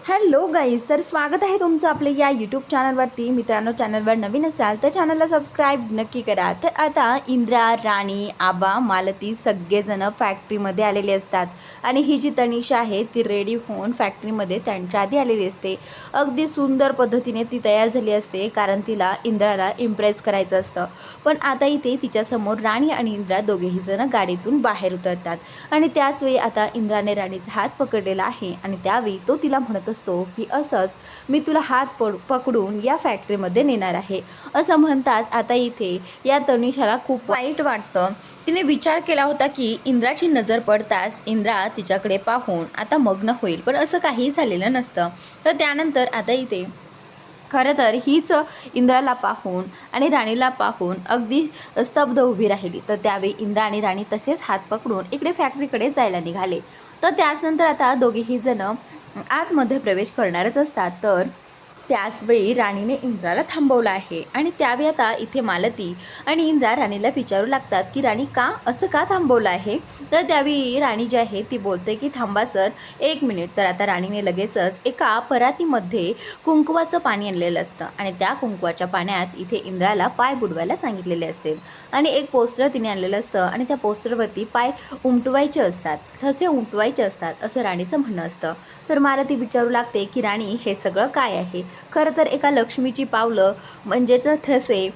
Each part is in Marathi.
हॅलो गाईज, तर स्वागत आहे तुमचं आपल्या या यूट्यूब चॅनलवरती. मित्रांनो, चॅनलवर नवीन असाल तर चॅनलला सबस्क्राईब नक्की करा. तर आता इंद्रा, राणी, आबा, मालती सगळेजण फॅक्टरीमध्ये आलेले असतात आणि ही जी तनिषा आहे ती रेडी होऊन फॅक्टरीमध्ये त्यांच्या आधी आलेली असते. अगदी सुंदर पद्धतीने ती तयार झाली असते, कारण तिला इंद्राला इम्प्रेस करायचं असतं. पण आता इथे तिच्यासमोर राणी आणि इंद्रा दोघेही जण गाडीतून बाहेर उतरतात आणि त्याच वेळी आता इंद्राने राणीचा हात पकडलेला आहे आणि त्यावेळी तो तिला म्हणत असतो की असंच मी तुला हात पकडून या फॅक्टरीमध्ये नेणार आहे. असं म्हणताच आता इथे या तनिषाला खूप वाईट वाटतं. तिने विचार केला होता की इंद्राची नजर पडताच इंद्रा तिच्याकडे पाहून आता मग्न होईल, पण असं काही झालेलं नसतं. तर त्यानंतर आता इथे खरं तर हीच इंद्राला पाहून आणि राणीला पाहून अगदी स्तब्ध उभी राहिली. तर त्यावेळी इंद्रा आणि राणी तसेच हात पकडून इकडे फॅक्टरीकडे जायला निघाले. तर त्याचनंतर आता दोघेही जण आतमध्ये प्रवेश करणारच असतात. तर त्याच वेळी राणीने इंद्राला थांबवलं आहे आणि त्यावेळी आता इथे मालती आणि इंद्रा राणीला विचारू लागतात की राणी असं का थांबवलं आहे. तर त्यावेळी राणी जी आहे ती बोलते की थांबा सर, 1 मिनिट. तर आता राणीने लगेचच एका परातीमध्ये कुंकवाचं पाणी आणलेलं असतं आणि त्या कुंकवाच्या पाण्यात इथे इंद्राला पाय बुडवायला सांगितलेले असते आणि एक पोस्टर तिने आणलेलं असतं आणि त्या पोस्टरवरती पाय उमटवायचे असतात, ठसे उमटवायचे असतात असं राणीचं म्हणणं असतं. तर मला ती विचारू लागते की राणी हे सगळं काय आहे. खरं तर एका लक्ष्मीची पावलं म्हणजेच ठसे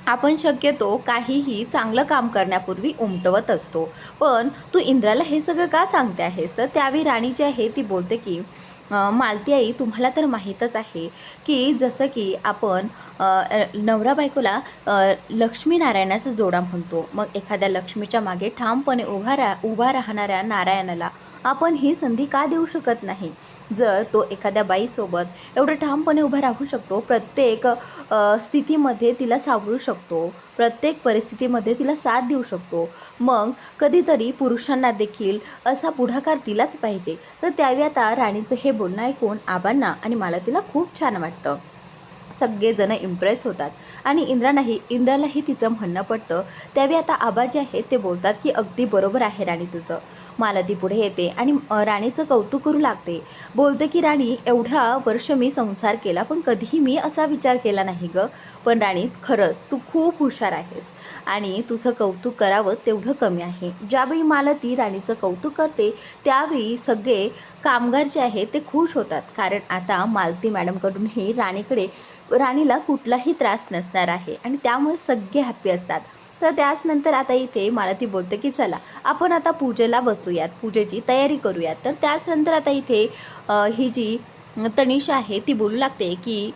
आपण शक्यतो काहीही चांगलं काम करण्यापूर्वी उमटवत असतो, पण तू इंद्राला हे सगळं का सांगते आहेस. तर त्यावेळी राणी जी आहे ती बोलते की मालती आई, तुम्हाला तर माहीतच आहे की जसं की आपण नवरा बायकोला लक्ष्मीनारायणाचा जोडा म्हणतो. मग एखाद्या लक्ष्मीच्या मागे ठामपणे उभा राहणाऱ्या नारायणाला आपण ही संधी का देऊ शकत नाही. जर तो एखाद्या बाईसोबत एवढं ठामपणे उभा राहू शकतो, प्रत्येक स्थितीमध्ये तिला सावरू शकतो, प्रत्येक परिस्थितीमध्ये तिला साथ देऊ शकतो, मग कधीतरी पुरुषांना देखील असा पुढाकार दिलाच पाहिजे. तर त्यावेळी आता राणीचं हे बोलणं ऐकून आबांना आणि मला तिला खूप छान वाटतं. सगळेजण इम्प्रेस होतात आणि इंद्रालाही तिचं म्हणणं पडतं. त्यावेळी आता आबा जे आहेत ते बोलतात की अगदी बरोबर आहे राणी तुझं. मालती पुढे येते आणि राणीचं कौतुक करू लागते. बोलते की राणी, एवढा वर्ष मी संसार केला पण कधीही मी असा विचार केला नाही गं. पण राणी, खरंच तू खूप हुशार आहेस आणि तुझं कौतुक करावं तेवढं कमी आहे. ज्यावेळी मालती राणीचं कौतुक करते त्यावेळी सगळे कामगार जे आहेत ते खुश होतात, कारण आता मालती मॅडमकडूनही राणीला कुठलाही त्रास नसणार आहे आणि त्यामुळे सगळे हॅप्पी असतात. तर त्याचनंतर आता इथे मालती बोलते की चला आपण आता पूजेला बसूयात, पूजेची तयारी करूयात. तर त्याचनंतर आता इथे ही जी तनिषा आहे ती बोलू लागते की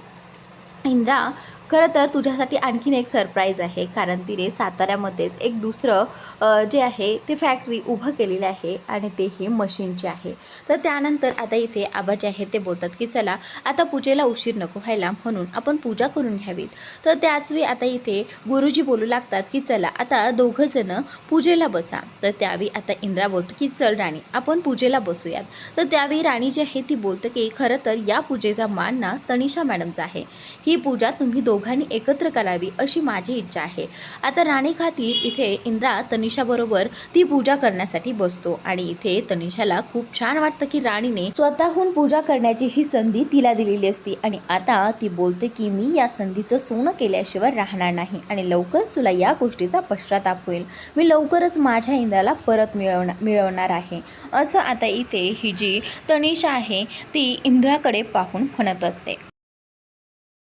इंद्रा, खरं तर तुझ्यासाठी आणखीन एक सरप्राईज आहे, कारण तिने साताऱ्यामध्येच एक दुसरं जे आहे ते फॅक्टरी उभं केलेलं आहे आणि तेही मशीनचे आहे. तर त्यानंतर आता इथे आबा जे आहे ते बोलतात की चला आता पूजेला उशीर नको व्हायला, म्हणून आपण पूजा करून घ्यावीत. तर त्याचवेळी आता इथे गुरुजी बोलू लागतात की चला आता दोघंजणं पूजेला बसा. तर त्यावेळी आता इंद्रा बोलतो की चल राणी, आपण पूजेला बसूयात. तर त्यावेळी राणी जी आहे ती बोलतं की खरं तर या पूजेचा मान ना तनिषा मॅडमचा आहे. ही पूजा तुम्ही दोघांनी एकत्र करावी अशी माझी इच्छा आहे. आता राणी खातीर इथे इंद्रा तनिषाबरोबर ती पूजा करण्यासाठी बसतो आणि इथे तनिषाला खूप छान वाटतं की राणीने स्वतःहून पूजा करण्याची ही संधी तिला दिलेली असती आणि आता ती बोलते की मी या संधीचं सोनं केल्याशिवाय राहणार नाही आणि लवकरच तुला या गोष्टीचा पश्चाताप होईल. मी लवकरच माझ्या इंद्राला परत मिळवणार आहे. असं आता इथे ही जी तनिषा आहे ती इंद्राकडे पाहून म्हणत असते.